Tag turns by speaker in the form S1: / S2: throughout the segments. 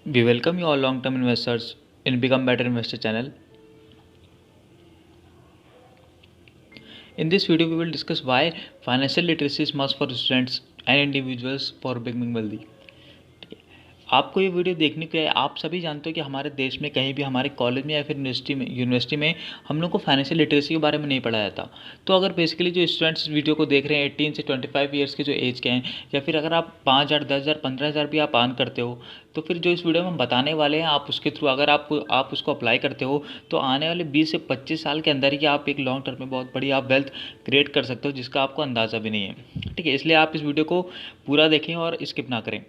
S1: We welcome you all long-term investors in Become Better Investor channel. In this video, we will discuss why financial literacy is must for students and individuals for becoming wealthy. आपको ये video देखने के आप सभी जानते हो कि हमारे देश में कहीं भी हमारे कॉलेज में या फिर यूनिवर्सिटी में हम लोग को फाइनेंशियल लिटरेसी के बारे में नहीं पढ़ाया जाता। तो अगर बेसिकली जो स्टूडेंट्स इस वीडियो को देख रहे हैं 18 से 25 ईयर्स के जो एज के हैं, या फिर अगर आप 5,000, 10,000, 15,000 भी आप अर्न करते हो, तो फिर जो इस वीडियो में हम बताने वाले हैं आप उसके थ्रू अगर आप उसको अप्लाई करते हो तो आने वाले 20 से 25 साल के अंदर ही आप एक लॉन्ग टर्म में बहुत बड़ी आप वेल्थ क्रिएट कर सकते हो, जिसका आपको अंदाज़ा भी नहीं है। ठीक है, इसलिए आप इस वीडियो को पूरा देखें और स्किप ना करें।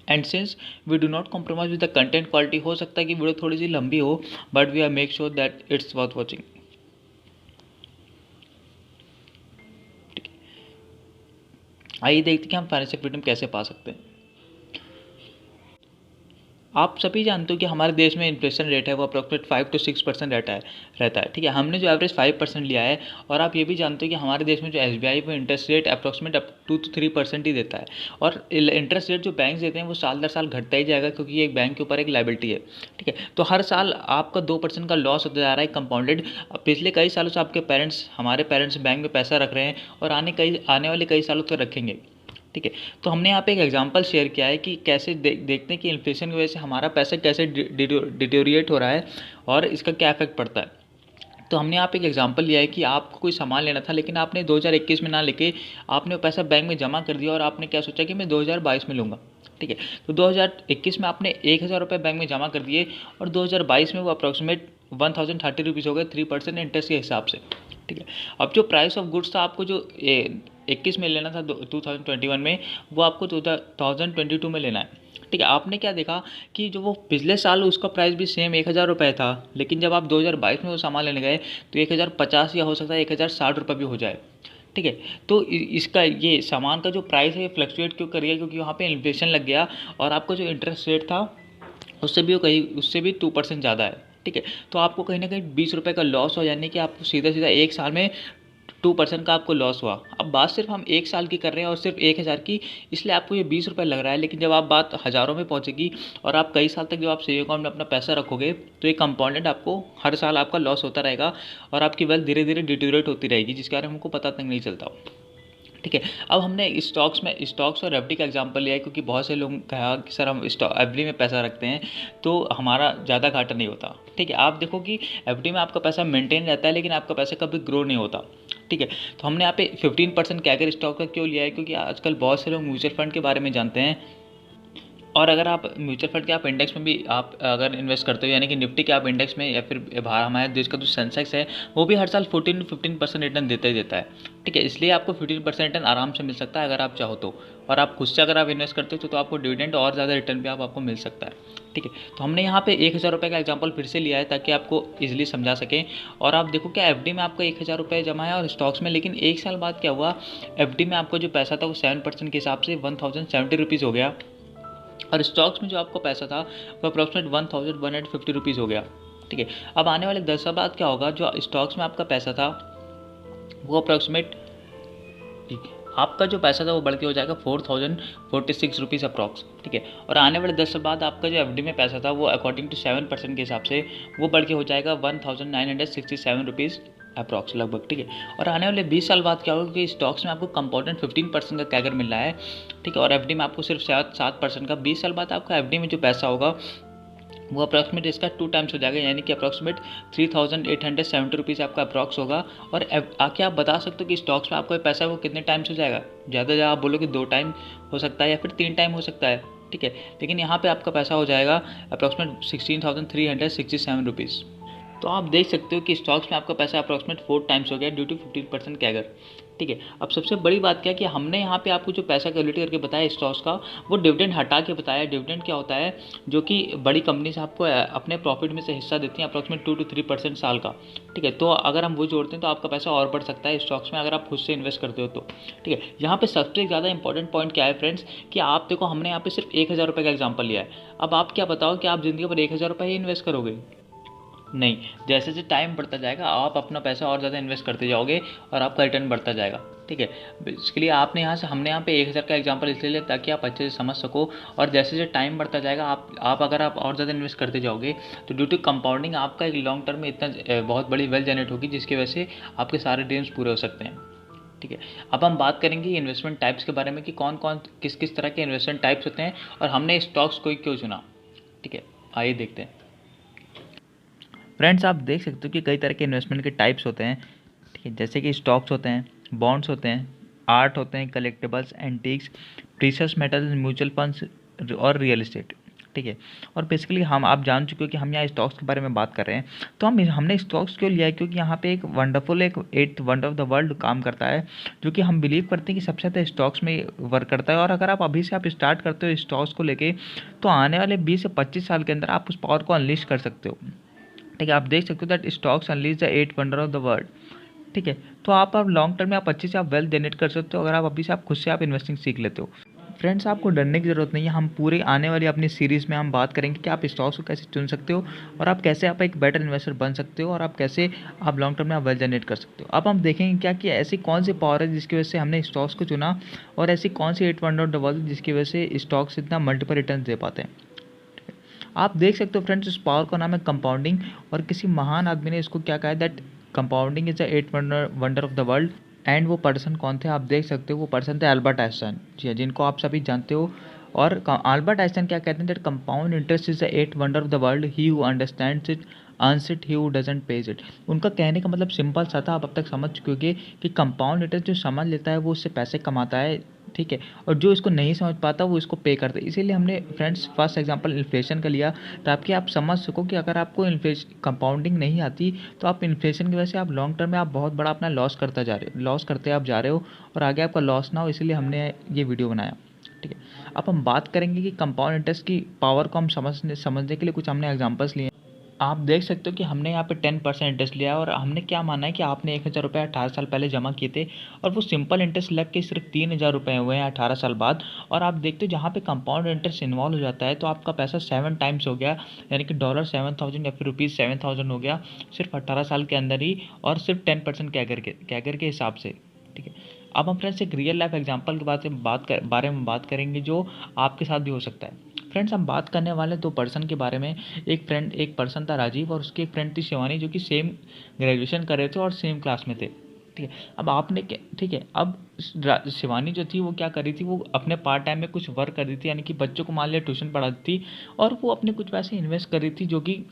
S1: And since we do not compromise with the content quality, हो सकता है कि वीडियो थोड़ी सी लंबी हो, but we are make sure that it's worth watching. आइए देखते हैं कि हम फाइनेंशियल फ्रीडम कैसे पा सकते हैं। आप सभी जानते हो कि हमारे देश में इन्फ्लेशन रेट है वो अप्रोक्सीमेट 5 to 6% रहता है। ठीक है, हमने जो एवरेज 5% लिया है, और आप ये भी जानते हो कि हमारे देश में जो SBI वो इंटरेस्ट रेट अप्रोक्सीमेट 2 to 3% ही देता है, और इंटरेस्ट रेट जो बैंक देते हैं वो साल दर साल घटता ही जाएगा, क्योंकि ये एक बैंक के ऊपर एक लाइबिलिटी है। ठीक है, तो हर साल आपका 2% का लॉस होता जा रहा है कंपाउंडेड। पिछले कई सालों से आपके पेरेंट्स, हमारे पेरेंट्स बैंक में पैसा रख रहे हैं और आने वाले कई सालों तक रखेंगे। ठीक है, तो हमने यहाँ पे एक एग्जांपल शेयर किया है कि कैसे देखते हैं कि इन्फ्लेशन की वजह से हमारा पैसा कैसे डिटोरिएट हो रहा है और इसका क्या इफेक्ट पड़ता है। तो हमने यहाँ पे एक एग्जांपल लिया है कि आपको कोई सामान लेना था, लेकिन आपने 2021 में ना लेके आपने वो पैसा बैंक में जमा कर दिया, और आपने क्या सोचा कि मैं 2022 में लूँगा। ठीक है, तो 2021 में आपने 1,000 रुपये बैंक में जमा कर दिए, और 2022 में वो अप्रॉक्सीमेट 1,030 रुपीज़ हो गए 3% इंटरेस्ट के हिसाब से। ठीक है, अब जो प्राइस ऑफ गुड्स था आपको जो 21 में लेना था 2021 में, वो आपको 2022 में लेना है। ठीक है, आपने क्या देखा कि जो वो पिछले साल उसका प्राइस भी सेम 1,000 रुपये था, लेकिन जब आप 2022 में वो सामान लेने गए तो 1,050 या हो सकता है 1,060 रुपये भी हो जाए। ठीक है, तो इसका ये सामान का जो प्राइस है ये फ्लक्चुएट क्यों कर रही है, क्योंकि वहाँ पे इन्फ्लेशन लग गया, और आपका जो इंटरेस्ट रेट था उससे भी 2% ज़्यादा है। ठीक है, तो आपको कहीं ना कहीं 20 रुपये का लॉस हो, यानी कि आपको सीधा सीधा एक साल में 2% का आपको लॉस हुआ। अब बात सिर्फ हम एक साल की कर रहे हैं और सिर्फ 1,000 की, इसलिए आपको ये 20 रुपये लग रहा है, लेकिन जब आप बात हज़ारों में पहुंचेगी और आप कई साल तक जब आप सेविंग अकाउंट में अपना पैसा रखोगे, तो ये कंपाउंडेड आपको हर साल आपका लॉस होता रहेगा, और आपकी वेल्थ धीरे धीरे डिटोरेट होती रहेगी, जिसके बारे में हमको पता तक नहीं चलता। ठीक है, अब हमने स्टॉक्स और एफडी का एग्जांपल लिया है, क्योंकि बहुत से लोग कहा कि सर हम एफडी में पैसा रखते हैं तो हमारा ज़्यादा घाटा नहीं होता। ठीक है, आप देखो कि एफडी में आपका पैसा मेंटेन रहता है, लेकिन आपका पैसा कभी ग्रो नहीं होता। ठीक है, तो हमने यहाँ पे 15% कैगर स्टॉक का क्यों लिया है, क्योंकि आजकल बहुत से लोग म्यूचुअल फंड के बारे में जानते हैं, और अगर आप म्यूचुअल फंड के आप इंडेक्स में भी आप अगर इन्वेस्ट करते हो, यानी कि निफ्टी के आप इंडेक्स में, या फिर बाहर हमारे देश का जो सेंसेक्स है वो भी हर साल 14 to 15% रिटर्न देता ही देता है। ठीक है, इसलिए आपको 15% रिटर्न आराम से मिल सकता है अगर आप चाहो तो, और आप खुद से अगर आप इन्वेस्ट करते हो तो आपको डिविडेंड और ज़्यादा रिटर्न भी आपको मिल सकता है। ठीक है, तो हमने यहाँ पे 1,000 रुपये का एग्जाम्पल फिर से लिया है ताकि आपको ईजिली समझा सकें। और आप देखो क्या एफडी में आपका 1,000 रुपये जमा है और स्टॉक्स में, लेकिन एक साल बाद क्या हुआ, एफडी में आपको जो पैसा था वो 7% के हिसाब से 1,070 रुपीज़ हो गया, और स्टॉक्स में जो आपको पैसा था वो अप्रॉक्सीमेट 1,150 रुपीज़ हो गया। ठीक है, अब आने वाले 10 साल बाद क्या होगा, जो स्टॉक्स में आपका पैसा था वो अप्रॉक्सीमेट, आपका जो पैसा था वो बढ़ के हो जाएगा 4,046 रुपीज़ अप्रॉक्स। ठीक है, और आने वाले 10 साल बाद आपका जो एफडी में पैसा था वो अकॉर्डिंग टू 7% के हिसाब से वो बढ़ के हो जाएगा 1,967 रुपीज़ अप्रॉक्स लगभग। ठीक है, और आने वाले 20 साल बाद क्या होगा कि स्टॉक्स में आपको कंपाउंडेड 15% का कैगर मिल रहा है। ठीक है, और एफडी में आपको सिर्फ 7% का। 20 साल बाद आपका एफडी में जो पैसा होगा वो अप्रॉक्सीमेट इसका 2 टाइम्स हो जाएगा, यानी कि अप्रॉक्सीमेट 3,870 रुपीज़ आपका अप्रॉक्स होगा। और आके आप बता सकते हो कि स्टॉक्स में आपका पैसा वो कितने टाइम्स हो जाएगा। ज़्यादा आप बोलो कि 2 टाइम हो सकता है या फिर 3 टाइम हो सकता है। ठीक है, लेकिन यहाँ पे आपका पैसा हो जाएगा अप्रॉक्सीमेट 16,367 रुपीज़। तो आप देख सकते हो कि स्टॉक्स में आपका पैसा अप्रॉक्सीमेट 4 टाइम्स हो गया ड्यू टू 15% कैगर। ठीक है, अब सबसे बड़ी बात क्या है कि हमने यहाँ पे आपको जो पैसा कैलकुलेट करके बताया स्टॉक्स का, वो डिविडेंड हटा के बताया। डिविडेंड क्या होता है, जो कि बड़ी कंपनी से आपको अपने प्रॉफिट में से हिस्सा देती हैं अप्रॉक्सीमेट 2 to 3% साल का। ठीक है, तो अगर हम वो जोड़ते हैं तो आपका पैसा और बढ़ सकता है स्टॉक्स में, अगर आप खुद से इन्वेस्ट करते हो तो। ठीक है, यहाँ पे सबसे ज़्यादा इंपॉर्टेंट पॉइंट क्या है फ्रेंड्स, कि आप देखो हमने यहाँ पे सिर्फ 1,000 रुपये का एग्जाम्पल लिया है। अब आप क्या बताओ कि आप जिंदगी पर 1,000 रुपये ही इन्वेस्ट करोगे? नहीं, जैसे जैसे टाइम बढ़ता जाएगा आप अपना पैसा और ज़्यादा इन्वेस्ट करते जाओगे और आपका रिटर्न बढ़ता जाएगा, ठीक है। इसके लिए आपने यहाँ से हमने यहाँ पे 1000 का एग्जांपल इसलिए लिया ताकि आप अच्छे से समझ सको। और जैसे जैसे टाइम बढ़ता जाएगा आप अगर आप और ज़्यादा इन्वेस्ट करते जाओगे तो ड्यू टू कंपाउंडिंग आपका एक लॉन्ग टर्म में इतना बहुत बड़ी वेल्थ जनरेट होगी जिसकी वजह से आपके सारे ड्रीम्स पूरे हो सकते हैं, ठीक है। अब हम बात करेंगे इन्वेस्टमेंट टाइप्स के बारे में कि कौन कौन किस किस तरह के इन्वेस्टमेंट टाइप्स होते हैं और हमने स्टॉक्स को क्यों चुना, ठीक है। आइए देखते हैं। फ्रेंड्स, आप देख सकते हो कि कई तरह के इन्वेस्टमेंट के टाइप्स होते हैं, ठीक है। जैसे कि स्टॉक्स होते हैं, बॉन्ड्स होते हैं, आर्ट होते हैं, collectibles, antiques, precious metals, mutual funds और रियल एस्टेट, ठीक है। और बेसिकली आप जान चुके हो कि हम यहाँ स्टॉक्स के बारे में बात कर रहे हैं। तो हमने स्टॉक्स क्यों लिया है, क्योंकि यहाँ पे एक वंडरफुल एक 8th wonder of the world काम करता है, जो कि हम बिलीव करते हैं कि सबसे ज़्यादा स्टॉक्स में वर्क करता है। और अगर आप अभी से आप स्टार्ट करते हो स्टॉक्स को लेके, तो आने वाले 20 से 25 साल के अंदर आप उस पावर को अनलीश कर सकते हो, ठीक है। आप देख सकते हो that stocks unleash the 8th wonder of the world, ठीक है। तो आप लॉन्ग टर्म में आप अच्छे से आप वेल्थ जनरेट कर सकते हो अगर आप अभी से आप खुद से आप इन्वेस्टिंग सीख लेते हो। फ्रेंड्स, आपको डरने की ज़रूरत नहीं है। हम पूरे आने वाली अपनी सीरीज़ में हम बात करेंगे कि आप स्टॉक्स को कैसे चुन सकते हो और आप कैसे आप एक बेटर इन्वेस्टर बन सकते हो और आप कैसे आप लॉन्ग टर्म में आप वेल्थ जनरेट कर सकते हो। अब हम देखेंगे क्या कि ऐसी कौन सी पावर है जिसकी वजह से हमने स्टॉक्स को चुना और ऐसी कौन सी 8th wonder of the world जिसकी वजह से स्टॉक्स इतना मल्टीपल रिटर्न दे पाते हैं। आप देख सकते हो फ्रेंड्स, इस पावर का नाम है कंपाउंडिंग। और किसी महान आदमी ने इसको क्या कहा है that compounding is the 8th wonder of the world. And वो पर्सन कौन थे आप देख सकते हो, वो पर्सन थे अल्बर्ट आइंस्टाइन, जी हाँ, जिनको आप सभी जानते हो। और अल्बर्ट आइंस्टाइन क्या कहते हैं that compound interest is the 8th wonder of the world, he who understands it earns it, he who doesn't page it. उनका कहने का मतलब सिंपल सा था, आप अब तक समझ चुके होंगे कि कंपाउंड इंटरेस्ट जो समझ लेता है वो उससे पैसे कमाता है, ठीक है। और जो इसको नहीं समझ पाता वो इसको पे करता है। इसीलिए हमने फ्रेंड्स फर्स्ट एग्जांपल इन्फ्लेशन का लिया ताकि आप समझ सको कि अगर आपको कंपाउंडिंग नहीं आती तो आप इन्फ्लेशन की वजह से आप लॉन्ग टर्म में आप बहुत बड़ा अपना लॉस करते आप जा रहे हो और आगे आपका लॉस ना हो, इसीलिए हमने ये वीडियो बनाया, ठीक है। अब हम बात करेंगे कि कंपाउंड इंटरेस्ट की पावर को हम समझने के लिए कुछ हमने एग्जाम्पल्स लिए। आप देख सकते हो कि हमने यहाँ पे 10% इंटरेस्ट लिया और हमने क्या माना है कि आपने 1000 रुपये 18 साल पहले जमा किए थे और वो सिंपल इंटरेस्ट लग के सिर्फ 3000 रुपये हुए हैं 18 साल बाद। और आप देखते हो जहाँ पे कंपाउंड इंटरेस्ट इन्वॉल्व हो जाता है तो आपका पैसा 7 टाइम्स हो गया, यानी कि $7000 या फिर ₹7000 हो गया सिर्फ 18 साल के अंदर ही, और सिर्फ 10% कैगर के हिसाब से, ठीक है। अब हम फ्रेंड्स एक रियल लाइफ एग्जांपल के बारे में बात करेंगे जो आपके साथ भी हो सकता है। फ्रेंड्स, हम बात करने वाले 2 पर्सन के बारे में। एक पर्सन था राजीव और उसकी एक फ्रेंड थी शिवानी, जो कि सेम ग्रेजुएशन कर रहे थे और सेम क्लास में थे, ठीक है। अब आपने क्या, ठीक है, अब शिवानी जो थी वो क्या कर रही थी, वो अपने पार्ट टाइम में कुछ वर्क कर रही थी, यानी कि बच्चों को मान लिया ट्यूशन पढ़ाती थी और वो अपने कुछ पैसे इन्वेस्ट कर रही थी, जो कि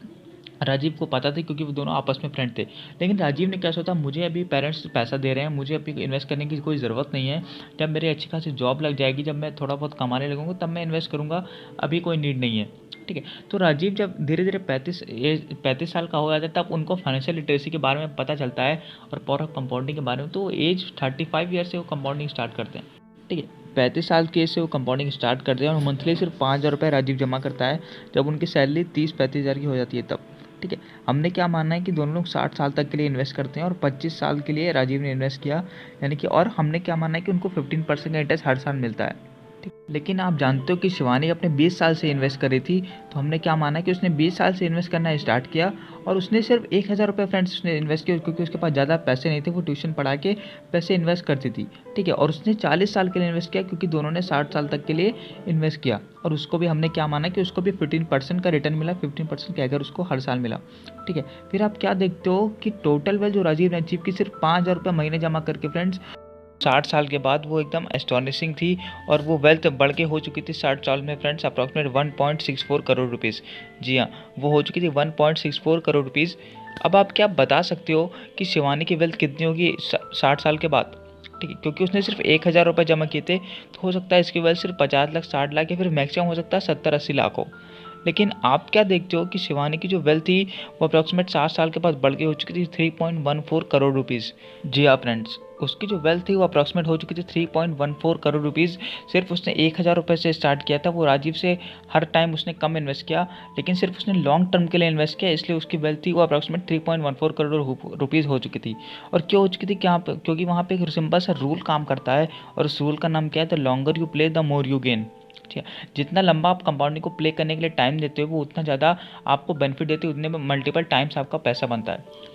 S1: राजीव को पता था क्योंकि वो दोनों आपस में फ्रेंड थे। लेकिन राजीव ने क्या सोचा, मुझे अभी पेरेंट्स पैसा दे रहे हैं, मुझे अभी इन्वेस्ट करने की कोई ज़रूरत नहीं है, जब मेरी अच्छी खासी जॉब लग जाएगी, जब मैं थोड़ा बहुत कमाने लगूंगा तब मैं इन्वेस्ट करूंगा, अभी कोई नीड नहीं है, ठीक है। तो राजीव जब धीरे धीरे 35 साल का हो जाता है तब उनको फाइनेंशियल लिटरेसी के बारे में पता चलता है और पावर ऑफ कंपाउंडिंग के बारे में। तो एज 35 ईयर से वो कंपाउंडिंग स्टार्ट करते हैं, ठीक है। 35 साल की एज से वो कंपाउंडिंग स्टार्ट करते हैं और मंथली सिर्फ 5000 रुपये राजीव जमा करता है। जब उनकी सैलरी 30-35 हज़ार की हो जाती है तब, ठीक है। हमने क्या मानना है कि दोनों लोग 60 साल तक के लिए इन्वेस्ट करते हैं और 25 साल के लिए राजीव ने इन्वेस्ट किया, यानी कि, और हमने क्या मानना है कि उनको 15% का इंटरेस्ट हर साल मिलता है, ठीक। लेकिन आप जानते हो कि शिवानी अपने 20 साल से इन्वेस्ट कर रही थी, तो हमने क्या माना है कि उसने 20 साल से इन्वेस्ट करना स्टार्ट किया और उसने सिर्फ 1000 रुपये फ्रेंड्स उसने इन्वेस्ट किया, क्योंकि उसके पास ज़्यादा पैसे नहीं थे, वो ट्यूशन पढ़ा के पैसे इन्वेस्ट करती थी, ठीक है। और उसने 40 साल के लिए इन्वेस्ट किया क्योंकि दोनों ने 60 साल तक के लिए इन्वेस्ट किया और उसको भी हमने क्या माना कि उसको भी 15% का रिटर्न मिला, 15% का अगर उसको हर साल मिला, ठीक है। फिर आप क्या देखते हो कि टोटल वेल्थ जो राजीव ने अचीव की सिर्फ 5000 रुपये महीने जमा करके, फ्रेंड्स 60 साल के बाद वो एकदम एस्टॉनिशिंग थी और वो वेल्थ बढ़ के हो चुकी थी 60 साल में फ्रेंड्स अप्रॉक्सीमेट 1.64 करोड़ रुपीज़। जी हाँ, वो हो चुकी थी 1.64 करोड़ रुपीज़। अब आप क्या बता सकते हो कि शिवानी की वेल्थ कितनी होगी 60 साल के बाद, ठीक है, क्योंकि उसने सिर्फ 1000 रुपये जमा किए थे, तो हो सकता है इसकी वेल्थ सिर्फ 50 लाख 60 लाख या फिर मैक्सिमम हो सकता है 70-80 लाख हो। लेकिन आप क्या देखते हो कि शिवानी की जो वेल्थ थी वो अप्रॉक्सीमेट 60 साल के बाद बढ़ के हो चुकी थी 3.14 करोड़ रुपीज़। जी हाँ फ्रेंड्स, उसकी जो वेल्थ थी वो अप्रॉक्सीमेट हो चुकी थी 3.14 करोड़ रुपीज़। सिर्फ उसने 1000 रुपये से स्टार्ट किया था। वो राजीव से हर टाइम उसने कम इन्वेस्ट किया, लेकिन सिर्फ उसने लॉन्ग टर्म के लिए इन्वेस्ट किया, इसलिए उसकी वेल्थ थी वो अप्रॉक्सीमेट 3.14 करोड़ रुपीज़ हो चुकी थी। और क्यों हो चुकी थी, क्या, क्योंकि वहाँ पे एक सिंपल सा रूल काम करता है और उस रूल का नाम क्या है, the longer you play the more you gain, ठीक है। जितना लंबा आप कंपाउंडिंग को प्ले करने के लिए टाइम देते हो वो उतना ज़्यादा आपको बेनिफिट देती है, उतने में मल्टीपल टाइम्स आपका पैसा बनता है।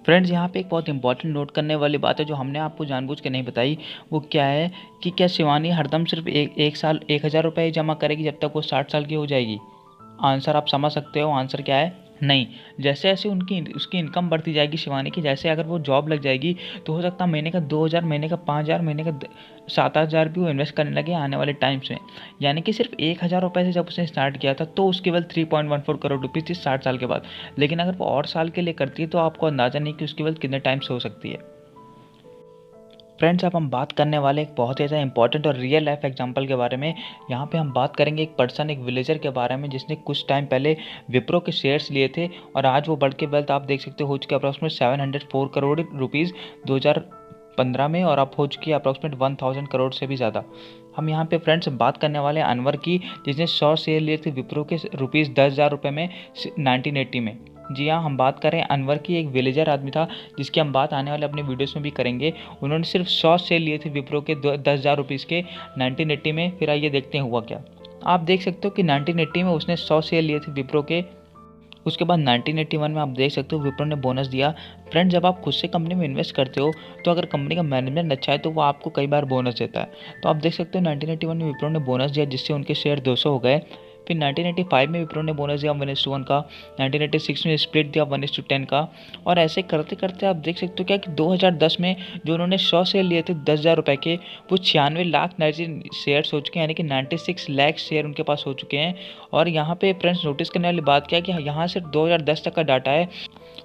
S1: फ्रेंड्स यहाँ पे एक बहुत इंपॉर्टेंट नोट करने वाली बात है जो हमने आपको जानबूझ के नहीं बताई, वो क्या है कि क्या शिवानी हरदम सिर्फ एक साल 1,000 रुपये ही जमा करेगी जब तक वो 60 साल की हो जाएगी? आंसर आप समझ सकते हो, आंसर क्या है? नहीं। जैसे जैसे उसकी इनकम बढ़ती जाएगी शिवानी की, जैसे अगर वो जॉब लग जाएगी तो हो सकता है महीने का 2,000, महीने का 5,000, महीने का 7,000 भी वो इन्वेस्ट करने लगे आने वाले टाइम्स में। यानी कि सिर्फ 1,000 रुपये से जब उसने स्टार्ट किया था तो उसकी वेल्थ 3.14 करोड़ रुपीज़ थी 60 साल के बाद। लेकिन अगर वो और साल के लिए करती है तो आपको अंदाज़ा नहीं कि उसकी वेल्थ कितने टाइम्स हो सकती है। फ्रेंड्स, अब हम बात करने वाले एक बहुत ही ज़्यादा इंपॉर्टेंट और रियल लाइफ एग्जांपल के बारे में। यहाँ पे हम बात करेंगे एक पर्सन, एक विलेजर के बारे में जिसने कुछ टाइम पहले विप्रो के शेयर्स लिए थे और आज वो बढ़ के वेल्थ आप देख सकते हो चुके अप्रॉक्सीमेट 704 करोड़ रुपीज़ 2015 में, और अब हो चुकी है अप्रॉक्सीमेट 1,000 करोड़ से भी ज़्यादा। हम यहाँ पे फ्रेंड्स बात करने वाले हैं अनवर की, जिसने 100 शेयर लिए थे विप्रो के रुपीज़ 10,000 रुपये में 1980 में। जी हाँ, हम बात करें अनवर की, एक विलेजर आदमी था जिसकी हम बात आने वाले अपने वीडियोस में भी करेंगे। उन्होंने सिर्फ 100 शेयर लिए थे विप्रो के 10,000 रुपीज़ के 1980 में। फिर आइए देखते हैं हुआ क्या। आप देख सकते हो कि 1980 में उसने 100 शेयर लिए थे विप्रो के। उसके बाद 1981 में आप देख सकते हो विप्रो ने बोनस दिया। फ्रेंड, जब आप खुद से कंपनी में इन्वेस्ट करते हो तो अगर कंपनी का मैनेजमेंट अच्छा है तो वो आपको कई बार बोनस देता है। तो आप देख सकते हो 1981 में विप्रो ने बोनस दिया जिससे उनके शेयर 200 हो गए। फिर 1985 में विप्रो ने बोनस दिया 1:1 का। 1986 में स्प्लिट दिया 1:10 का। और ऐसे करते करते आप देख सकते हो क्या कि 2010 में जो उन्होंने 100 शेयर लिए थे 10,000 रुपये के, वो 96 लाख शेयर्स हो चुके हैं, यानी कि 96 लाख शेयर उनके पास हो चुके हैं। और यहाँ पे फ्रेंड्स नोटिस करने वाली बात क्या है कि यहाँ सिर्फ 2010 तक का डाटा है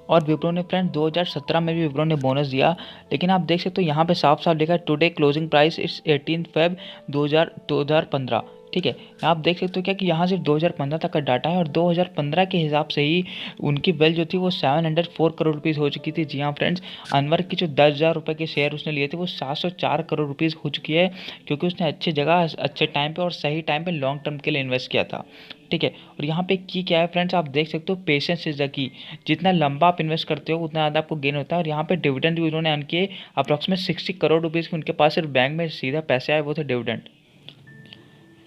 S1: और विप्रो ने फ्रेंड्स 2017 में भी विप्रो ने बोनस दिया। लेकिन आप देख सकते हो यहाँ पे साफ साफ लिखा है टुडे क्लोजिंग प्राइस इस 18 फेब 2015। ठीक है, आप देख सकते हो क्या कि यहाँ सिर्फ 2015 तक का डाटा है और 2015 के हिसाब से ही उनकी वेल्थ जो थी वो 704 करोड़ रुपीज़ हो चुकी थी। जी हाँ फ्रेंड्स, अनवर की जो 10,000 रुपये के शेयर उसने लिए थे वो 704 करोड़ रुपीज़ हो चुकी है, क्योंकि उसने अच्छी जगह अच्छे टाइम पे और सही टाइम पे लॉन्ग टर्म के लिए इन्वेस्ट किया था। ठीक है, और यहाँ पे की क्या है फ्रेंड्स, आप देख सकते हो पेशेंस इज द की। जितना लंबा आप इन्वेस्ट करते हो उतना ज़्यादा आपको गेन होता है। और यहाँ पे डिविडेंड भी उन्होंने अर्न किए अप्रॉक्सीमेट 60 करोड़ रुपीज़ के, उनके पास सिर्फ बैंक में सीधा पैसे आए, वो थे डिविडेंड।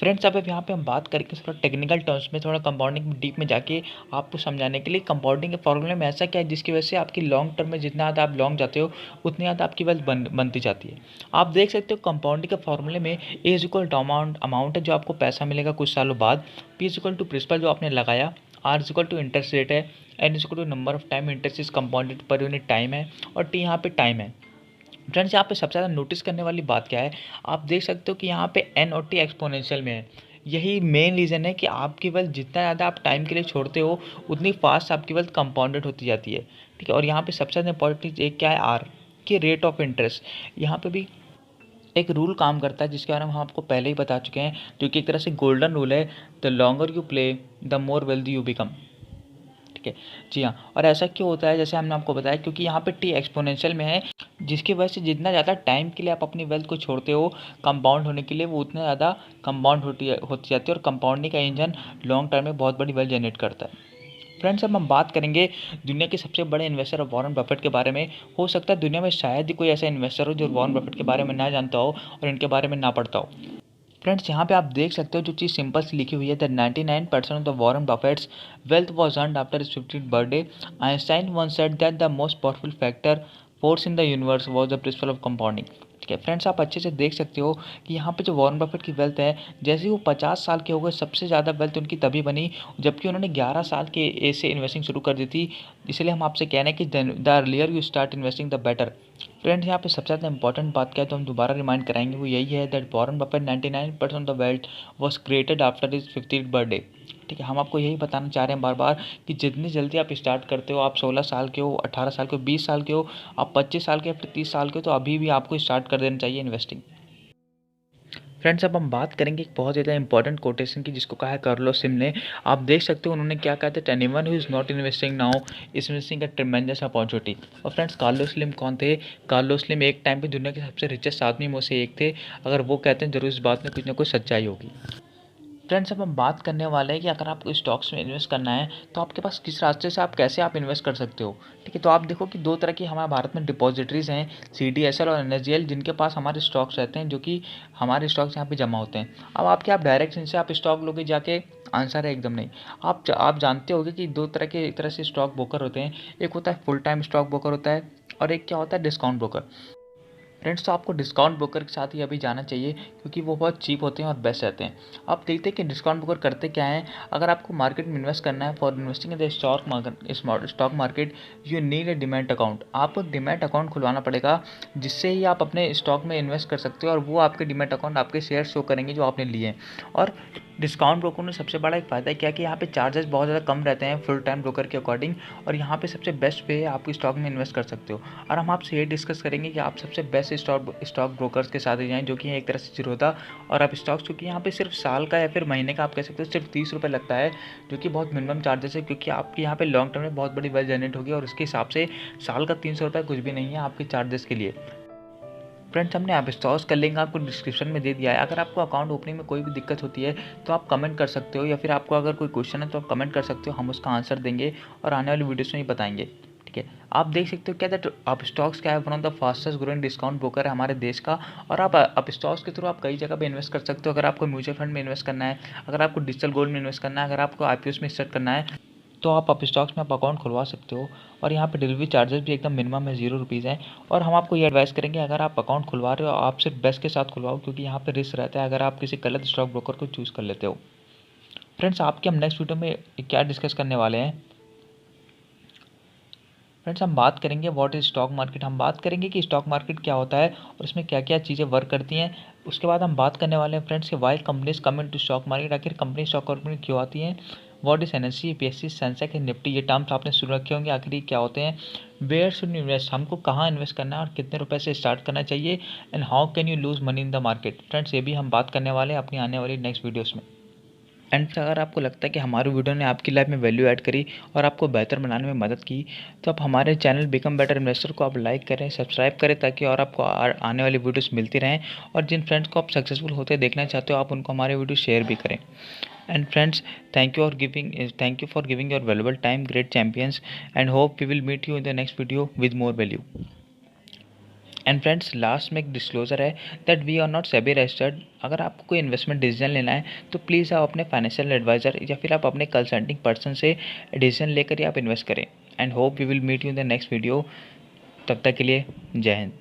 S1: फ्रेंड्स, अब यहाँ पे हम बात करेंगे थोड़ा टेक्निकल टर्म्स में, थोड़ा कंपाउंडिंग डीप में जाके आपको समझाने के लिए। कंपाउंडिंग के फॉर्मूले में ऐसा क्या है जिसकी वजह से आपकी लॉन्ग टर्म में जितना ज़्यादा आप लॉन्ग जाते हो उतनी ज़्यादा आपकी वेल्थ बनती जाती है। आप देख सकते हो कंपाउंडिंग के फॉर्मूले में A is equal to amount है जो आपको पैसा मिलेगा कुछ सालों बाद, P is equal to principal जो आपने लगाया, R is equal to interest rate है, N is equal to number of time interest is compounded per unit time है, और टी यहाँ पे टाइम है। फ्रेंड्स, यहाँ पे सबसे ज़्यादा नोटिस करने वाली बात क्या है, आप देख सकते हो कि यहाँ पे एन और टी एक्सपोनेंशियल में है। यही मेन रीज़न है कि आपकी वेल्थ जितना ज़्यादा आप टाइम के लिए छोड़ते हो उतनी फास्ट आपकी वेल्थ कंपाउंडेड होती जाती है। ठीक है, और यहाँ पे सबसे ज़्यादा इंपॉर्टेंट चीज़ एक क्या है, आर की रेट ऑफ इंटरेस्ट। यहाँ पे भी एक रूल काम करता है जिसके बारे में हम आपको पहले ही बता चुके हैं, जो कि एक तरह से गोल्डन रूल है, the longer you play the more wealthy you become. ठीक है, जी हाँ, और ऐसा क्यों होता है, जैसे हमने आपको बताया क्योंकि यहाँ पे टी एक्सपोनेंशियल में है, जिसकी वजह से जितना ज़्यादा टाइम के लिए आप अपनी वेल्थ को छोड़ते हो कंपाउंड होने के लिए वो उतना ज़्यादा कंपाउंड होती जाती है, और कंपाउंडिंग का इंजन लॉन्ग टर्म में बहुत बड़ी वेल्थ जनरेट करता है। फ्रेंड्स, अब हम बात करेंगे दुनिया के सबसे बड़े इन्वेस्टर ऑफ वॉरेन बफेट के बारे में। हो सकता है दुनिया में शायद ही कोई ऐसा इन्वेस्टर हो जो वॉरेन बफेट के बारे में ना जानता हो और इनके बारे में ना पढ़ता हो। फ्रेंड्स, यहाँ पे आप देख सकते हो जो चीज़ सिंपल सी लिखी हुई है, that 99% of the Warren Buffett's wealth was earned after his 50th birthday. Einstein once said that the most powerful factor force in the universe was the principle of compounding. ठीक है फ्रेंड्स, आप अच्छे से देख सकते हो कि यहाँ पे जो वॉरेन बफेट की वेल्थ है, जैसे ही वो 50 साल के हो गए सबसे ज़्यादा वेल्थ उनकी तभी बनी जबकि उन्होंने 11 साल के एज से इन्वेस्टिंग शुरू कर दी थी। इसलिए हम आपसे कह रहे हैं कि the earlier you start investing the better. Friends, यहाँ पे सबसे ज़्यादा इंपॉर्टेंट बात क्या है तो हम दोबारा रिमाइंड कराएंगे, वो यही है that Warren Buffett 99% of the wealth was created after his 50th birthday. ठीक है, हम आपको यही बताना चाह रहे हैं बार बार कि जितनी जल्दी आप स्टार्ट करते हो, आप 16 साल के हो, 18 साल के हो, 20 साल के हो, आप 25 साल के या फिर 30 साल के हो, तो अभी भी आपको स्टार्ट कर देना चाहिए इन्वेस्टिंग। फ्रेंड्स, अब हम बात करेंगे एक बहुत ज़्यादा इंपॉर्टेंट कोटेशन की जिसको कहा है कार्लोस स्लिम ने। आप देख सकते हो उन्होंने क्या कहा था, anyone who is not investing now is missing a ट्रेमेंडस opportunity. और फ्रेंड्स, कार्लोस स्लिम कौन थे? कार्लोस स्लिम एक टाइम पे दुनिया के सबसे रिचेस्ट आदमी में से एक थे। अगर वो कहते हैं जरूर इस बात में कुछ ना कुछ सच्चाई होगी। फ्रेंड्स अब हम बात करने वाले हैं कि अगर आपको स्टॉक्स में इन्वेस्ट करना है तो आपके पास किस रास्ते से कैसे आप इन्वेस्ट कर सकते हो। ठीक है, तो आप देखो कि दो तरह की हमारे भारत में डिपॉजिटरीज हैं, CDSL और NSDL, जिनके पास हमारे स्टॉक्स रहते हैं, जो कि हमारे स्टॉक्स यहाँ पे जमा होते हैं। अब आप डायरेक्ट इनसे आप स्टॉक लोगे जाके? आंसर है एकदम नहीं। आप जानते होंगे कि दो तरह के एक तरह से स्टॉक ब्रोकर होते हैं। एक होता है फुल टाइम स्टॉक ब्रोकर होता है, और एक क्या होता है, डिस्काउंट ब्रोकर। फ्रेंड्स, तो आपको डिस्काउंट ब्रोकर के साथ ही अभी जाना चाहिए, क्योंकि वो बहुत चीप होते हैं और बेस्ट रहते हैं। आप देखते हैं कि डिस्काउंट ब्रोकर करते क्या हैं। अगर आपको मार्केट में इन्वेस्ट करना है, for investing in the stock market you need a demat account. आपको एक डिमैट अकाउंट खुलवाना पड़ेगा, जिससे ही आप अपने स्टॉक में इन्वेस्ट कर सकते हो, और वो आपके डिमैट अकाउंट आपके शेयर शो करेंगे जो आपने लिए हैं। और डिस्काउंट ब्रोकर में सबसे बड़ा एक फ़ायदा क्या है कि यहाँ पे चार्जेस बहुत ज़्यादा कम रहते हैं फुल टाइम ब्रोकर के अकॉर्डिंग, और यहाँ पे सबसे बेस्ट वे है आप स्टॉक में इन्वेस्ट कर सकते हो। और हम आपसे ये डिस्कस करेंगे कि आप सबसे बेस्ट स्टॉक ब्रोकर्स के साथ ही जाएँ, जो कि है एक तरह से जीरोधा। और आप स्टॉक्स, क्योंकि यहाँ पे सिर्फ साल का या फिर महीने का आप कह सकते हो सिर्फ 30 रुपये लगता है, जो कि बहुत मिनिमम चार्जेस है, क्योंकि आपकी यहाँ पे लॉन्ग टर्म में बहुत बड़ी वेल्थ जनरेट होगी, और उसके हिसाब से साल का 300 रुपये कुछ भी नहीं है आपके चार्जेस के लिए। फ्रेंड्स, हमने आप स्टॉक्स का लिंक आपको डिस्क्रिप्शन में दे दिया है। अगर आपको अकाउंट ओपनिंग में कोई भी दिक्कत होती है तो आप कमेंट कर सकते हो, या फिर आपको अगर कोई क्वेश्चन है तो आप कमेंट कर सकते हो, हम उसका आंसर देंगे और आने वाली वीडियोस में ही बताएंगे। ठीक है, आप देख सकते हो क्या दैट आप स्टॉक्स क्या है, one of the fastest growing discount broker है हमारे देश का। और आप स्टॉक्स के थ्रू आप कई जगह पे इन्वेस्ट कर सकते हो। अगर आपको म्यूचुअल फंड में इन्वेस्ट करना है, अगर आपको डिजिटल गोल्ड में इन्वेस्ट करना है, अगर आपको IPOs में इन्वेस्ट करना है, तो आप स्टॉक्स में आप अकाउंट खुलवा सकते हो। और यहाँ पे डिलीवरी चार्जेस भी एकदम मिनिमम है, 0 रुपीज़ है। और हम आपको ये एडवाइस करेंगे, अगर आप अकाउंट खुलवा रहे हो आप सिर्फ बेस्ट के साथ खुलवाओ, क्योंकि यहाँ पे रिस्क रहता है अगर आप किसी गलत स्टॉक ब्रोकर को चूज़ कर लेते हो। फ्रेंड्स, आपके हम नेक्स्ट वीडियो में क्या डिस्कस करने वाले हैं। फ्रेंड्स, हम बात करेंगे व्हाट इज़ स्टॉक मार्केट। हम बात करेंगे कि स्टॉक मार्केट क्या होता है और इसमें क्या क्या चीज़ें वर्क करती हैं। उसके बाद हम बात करने वाले हैं फ्रेंड्स कि why companies come in to stock market, आखिर कंपनी स्टॉक मार्केट में क्यों आती हैं। What is NSE, BSE, Sensex, Nifty, ये टर्म्स आपने सुन रखे होंगे, आखिर ये क्या होते हैं। वेयर शुड इन्वेस्ट, हमको कहाँ इन्वेस्ट करना है और कितने रुपए से स्टार्ट करना चाहिए। And how can you lose money in the market. Friends, ये भी हम बात करने वाले हैं अपनी आने वाली नेक्स्ट वीडियोज़ में। एंड अगर आपको लगता है कि हमारी वीडियो ने आपकी लाइफ में वैल्यू ऐड करी और आपको बेहतर बनाने में मदद की, तो आप हमारे चैनल बिकम बेटर इन्वेस्टर को आप लाइक करें, सब्सक्राइब करें, ताकि और आपको आने वाली वीडियोस मिलती रहें। और जिन फ्रेंड्स को आप सक्सेसफुल होते देखना चाहते हो, आप उनको हमारे वीडियो शेयर भी करें। And friends, thank you for giving your valuable time, great champions, and hope we will meet you in the next video with more value. And friends, last में एक डिस्क्लोजर है that we are not SEBI registered. अगर आपको कोई investment decision लेना है तो please आप अपने फाइनेंशियल एडवाइज़र या फिर आप अपने कंसल्टिंग पर्सन से डिसीजन लेकर ही आप इन्वेस्ट करें। And hope we will meet you in the next video. तब तक के लिए जय हिंद।